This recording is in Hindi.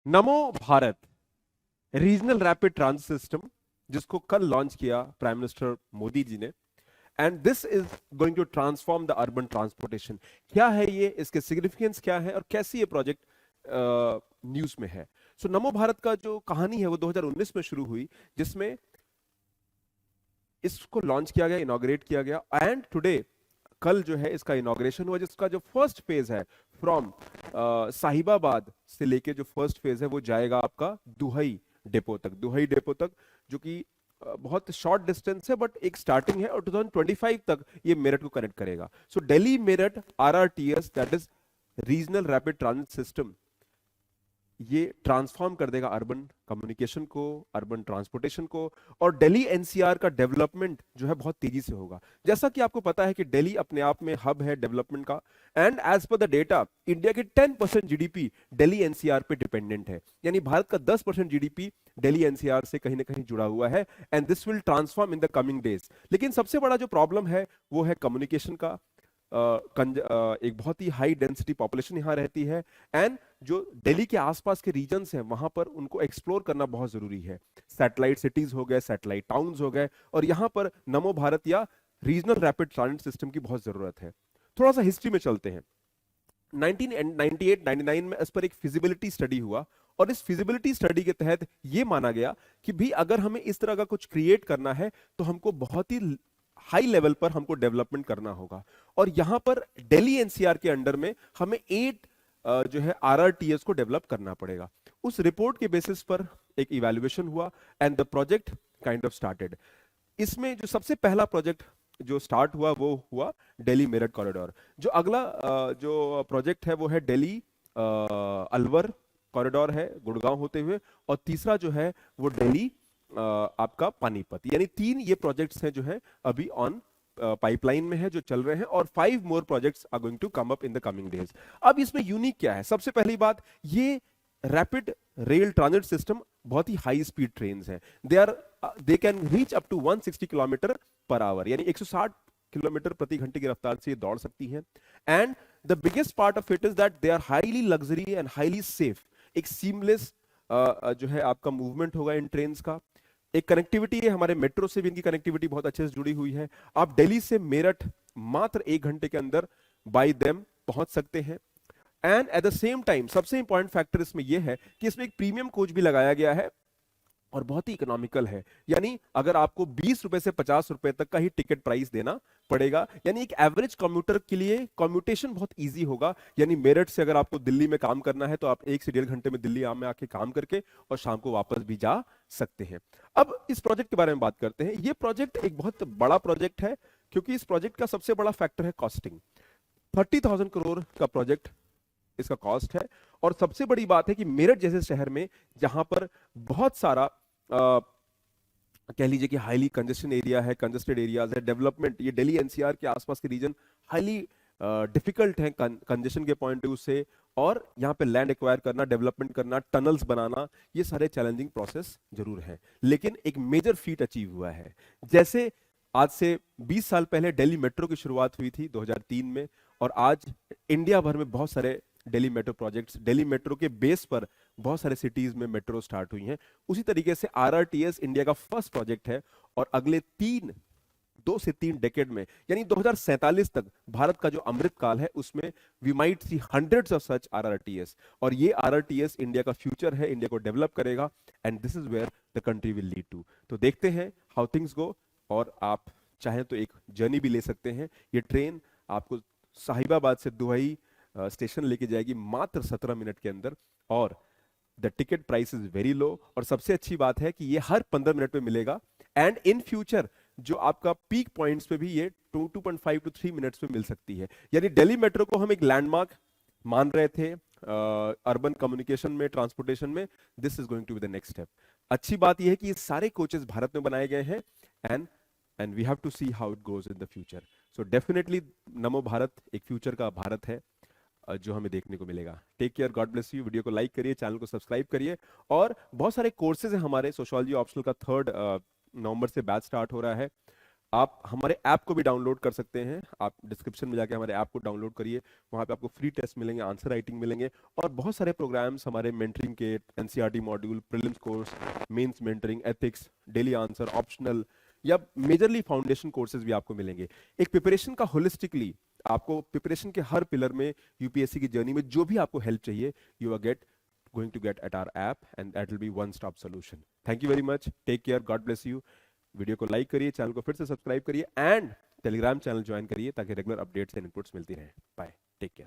नमो Bharat regional rapid transit system, जिसको कल लॉन्च किया प्राइम मिनिस्टर मोदी जी ने। And this is going to transform the urban transportation. क्या है ये, इसके सिग्निफिकेंस क्या है और कैसे ये प्रोजेक्ट न्यूज में है। सो नमो भारत का जो कहानी है वो 2019 में शुरू हुई, जिसमें इसको लॉन्च किया गया, इनॉग्रेट किया गया। एंड टुडे, कल जो है इसका इनॉग्रेशन हुआ, जिसका जो फर्स्ट फेज है फ्रॉम साहिबाबाद से लेके जो फर्स्ट फेज है वो जाएगा आपका दुहई डिपो तक। दुहई डिपो तक, जो कि बहुत शॉर्ट डिस्टेंस है बट एक स्टार्टिंग है, और 2025 तक ये मेरठ को कनेक्ट करेगा। So Delhi Meerut RRTS, that is regional rapid transit system, ये ट्रांसफॉर्म कर देगा अर्बन कम्युनिकेशन को, अर्बन ट्रांसपोर्टेशन को। और दिल्ली एनसीआर का डेवलपमेंट जो है बहुत तेजी से होगा। जैसा कि आपको पता है कि दिल्ली अपने आप में हब है डेवलपमेंट का। And as per the data, India के 10% जीडीपी दिल्ली एनसीआर पे डिपेंडेंट है, यानी भारत का 10% जीडीपी दिल्ली एनसीआर से कहीं ना कहीं जुड़ा हुआ है। And this will transform in the coming days. लेकिन सबसे बड़ा जो प्रॉब्लम है वो है कम्युनिकेशन का। एक बहुत ही हाई डेंसिटी पॉपुलेशन यहाँ रहती है, एंड जो दिल्ली के आसपास के रीजन्स हैं वहां पर उनको एक्सप्लोर करना बहुत जरूरी है। सैटेलाइट सिटीज हो गए, सैटेलाइट टाउन्स हो गए, और यहाँ पर नमो भारत या रीजनल रैपिड ट्रांजिट सिस्टम की बहुत जरूरत है। थोड़ा सा हिस्ट्री में चलते हैं। 1998-99 में इस पर एक फिजिबिलिटी स्टडी हुआ, और इस फिजिबिलिटी स्टडी के तहत यह माना गया कि भी अगर हमें इस तरह का कुछ क्रिएट करना है तो हमको बहुत ही हाई लेवल पर हमको डेवलपमेंट करना होगा। और यहां पर दिल्ली एनसीआर के अंडर में हमें 8 जो है आरआरटीएस को डेवलप करना पड़ेगा। उस रिपोर्ट के बेसिस पर एक इवैल्यूएशन हुआ and the project kind of started. इसमें जो सबसे पहला प्रोजेक्ट जो स्टार्ट हुआ वो हुआ दिल्ली मेरठ कॉरिडोर। जो अगला जो प्रोजेक्ट है वो है दिल्ली अलवर कॉरिडोर है, गुड़गांव होते हुए। और तीसरा जो है वो दिल्ली आपका पानीपत। यानी 3 ये प्रोजेक्ट्स हैं जो है अभी ऑन पाइपलाइन में है, जो चल रहे हैं। और 5 more projects are going to come up in the coming days. अब इसमें यूनिक क्या है? सबसे पहली बात, ये रैपिड रेल ट्रांजिट सिस्टम बहुत ही हाई स्पीड ट्रेन हैं। They can reach up to 160 kilometre per hour, यानी 160 किलोमीटर प्रति घंटे की रफ्तार से ये दौड़ सकती हैं। And the biggest part of it is that they are highly luxury and highly safe. एक सीमलेस जो है आपका मूवमेंट होगा इन ट्रेन का। एक कनेक्टिविटी है, हमारे मेट्रो से भी इनकी कनेक्टिविटी बहुत अच्छे से जुड़ी हुई है। आप दिल्ली से मेरठ मात्र 1 घंटे के अंदर बाय देम पहुंच सकते हैं। And at the same time सबसे इंपॉर्टेंट फैक्टर इसमें यह है कि इसमें एक प्रीमियम कोच भी लगाया गया है, और बहुत ही इकोनॉमिकल है। यानी अगर आपको 20 रुपए से 50 रुपए तक का ही टिकट प्राइस देना पड़ेगा, यानी एक एवरेज कम्यूटर के लिए कम्यूटेशन बहुत इजी होगा। यानी मेरठ से अगर आपको दिल्ली में काम करना है तो आप 1 से 1.5 घंटे में दिल्ली में आके काम करके और शाम को वापस भी जा सकते हैं। अब इस प्रोजेक्ट के बारे में बात करते हैं। यह प्रोजेक्ट एक बहुत बड़ा प्रोजेक्ट है, क्योंकि इस प्रोजेक्ट का सबसे बड़ा फैक्टर है कॉस्टिंग। 30,000 करोड़ का प्रोजेक्ट इसका कॉस्ट है। और सबसे बड़ी बात है कि मेरठ जैसे शहर में, जहां पर बहुत सारा कह लीजिए कि हाईली कंजेस्टेड एरिया है, कंजेस्टेड एरियाज है, डेवलपमेंट, ये दिल्ली एनसीआर के आसपास के रीजन हाईली डिफिकल्ट हैं कंजेशन के पॉइंट ऑफ व्यू से। और यहाँ पे लैंड एक्वायर करना, डेवलपमेंट करना, टनल्स बनाना, ये सारे चैलेंजिंग प्रोसेस जरूर हैं। लेकिन एक मेजर फीट अचीव हुआ है। जैसे आज से 20 साल पहले दिल्ली मेट्रो की शुरुआत हुई थी 2003 में, और आज इंडिया भर में बहुत सारे Delhi metro projects, Delhi metro के बेस पर बहुत सारे सिटीज में मेट्रो स्टार्ट हुई हैं। उसी तरीके से आरआरटीएस इंडिया का फर्स्ट प्रोजेक्ट है, और अगले 2 से 3 डेकेड में, यानी 2047 तक भारत का जो अमृत काल है उसमें we might see hundreds of such RRTS. और ये आरआरटीएस इंडिया का फ्यूचर है, इंडिया को डेवलप करेगा, and this is where the country will lead to. तो देखते हैं हाउ थिंग्स गो। और आप चाहें तो एक जर्नी भी ले सकते हैं। ये ट्रेन आपको साहिबाबाद से दुहई स्टेशन लेके जाएगी मात्र 17 मिनट के अंदर, और the ticket price is very low. और सबसे अच्छी बात है कि ये हर 15 मिनट में मिलेगा, एंड इन फ्यूचर जो आपका पीक पॉइंट्स पे भी ये 2.5 to 3 मिनट्स में मिल सकती है। यानी दिल्ली मेट्रो को हम एक लैंडमार्क मान रहे थे अर्बन कम्युनिकेशन में, ट्रांसपोर्टेशन में। This is going to be the next step. अच्छी बात यह है कि ये सारे कोचेस भारत में बनाए गए हैं, and we have to see how it goes in the future. So definitely Namo Bharat एक फ्यूचर का भारत है जो हमें देखने को मिलेगा। Take care, God bless you. Video को लाइक करिए, चैनल को सब्सक्राइब करिए। और बहुत सारे कोर्सेज हैं हमारे। सोशियोलॉजी ऑप्शनल का 3 नवंबर से बैच स्टार्ट हो रहा है। आप हमारे ऐप को भी डाउनलोड कर सकते हैं। आप डिस्क्रिप्शन में जाके हमारे ऐप को डाउनलोड करिए, वहाँ पे आपको फ्री टेस्ट मिलेंगे, आंसर राइटिंग मिलेंगे, और बहुत सारे प्रोग्राम्स हमारे मेंटरिंग के, NCERT module, prelims course, mains mentoring, ethics, daily answer, optional या मेजरली फाउंडेशन कोर्सेज भी आपको मिलेंगे। एक प्रिपरेशन का होलिस्टिकली आपको प्रिपरेशन के हर पिलर में, यूपीएससी की जर्नी में जो भी आपको हेल्प चाहिए, you are going to get at our app, and that will be one stop solution. Thank you very much. Take care. God bless you. Video को लाइक करिए, चैनल को फिर से सब्सक्राइब करिए, एंड टेलीग्राम चैनल ज्वाइन करिए ताकि रेगुलर अपडेट्स एंड इनपुट्स मिलती रहे। Bye, take care.